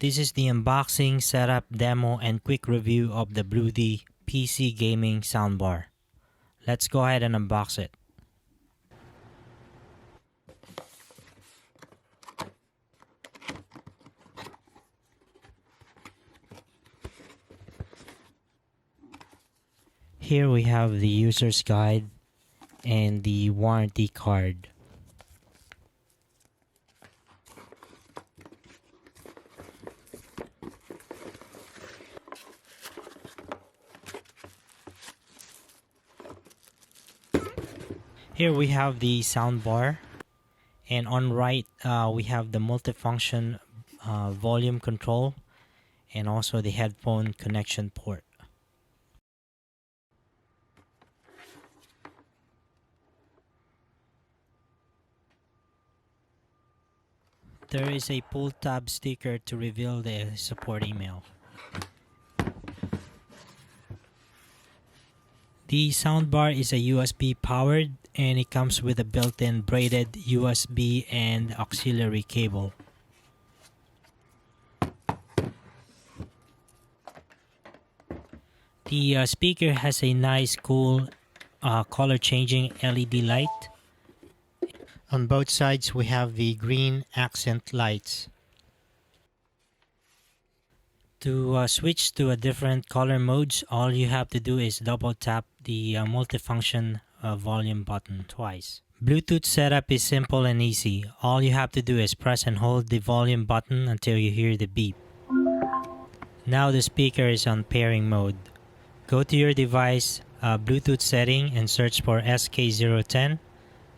This is the unboxing, setup, demo, and quick review of the Bluedee PC gaming soundbar. Let's go ahead and unbox it. Here we have the user's guide and the warranty card. Here we have the soundbar, and on right we have the multifunction volume control and also the headphone connection port. There is a pull tab sticker to reveal the support email. The soundbar is a USB powered, and it comes with a built-in braided USB and auxiliary cable. The speaker has a nice cool color changing LED light. On both sides we have the green accent lights. To switch to a different color modes, all you have to do is double tap the multifunction volume button twice. Bluetooth setup is simple and easy. All you have to do is press and hold the volume button until you hear the beep. Now the speaker is on pairing mode. Go to your device, Bluetooth setting, and search for SK010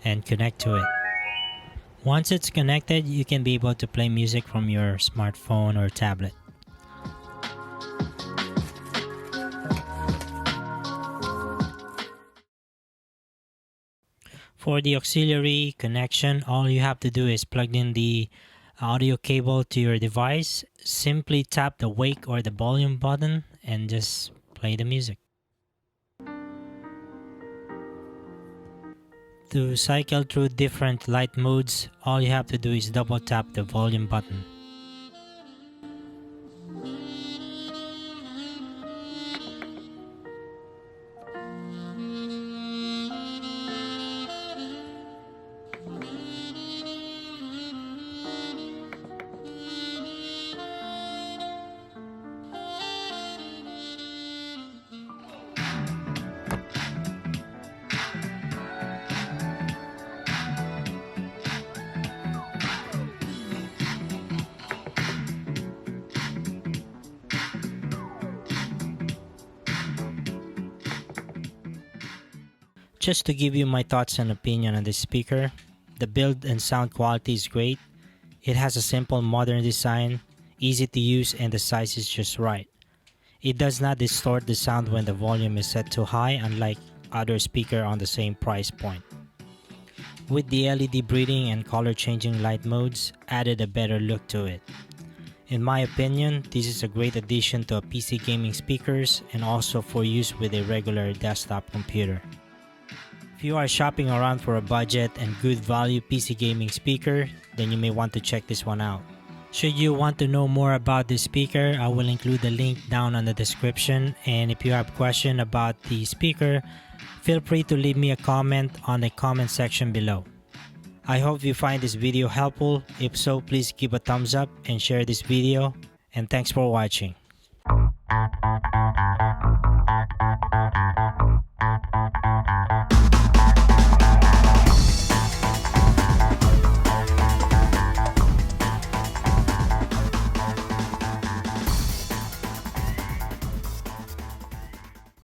and connect to it. Once it's connected, you can be able to play music from your smartphone or tablet. For the auxiliary connection, all you have to do is plug in the audio cable to your device. Simply tap the wake or the volume button and just play the music. To cycle through different light modes, all you have to do is double tap the volume button. Just to give you my thoughts and opinion on this speaker, the build and sound quality is great. It has a simple modern design, easy to use, and the size is just right. It does not distort the sound when the volume is set too high, unlike other speakers on the same price point. With the LED breathing and color changing light modes, added a better look to it. In my opinion, this is a great addition to a PC gaming speakers and also for use with a regular desktop computer. If you are shopping around for a budget and good value PC gaming speaker, then you may want to check this one out. Should you want to know more about this speaker, I will include the link down on the description, and if you have questions about the speaker, feel free to leave me a comment on the comment section below. I hope you find this video helpful. If so, please give a thumbs up and share this video, and thanks for watching.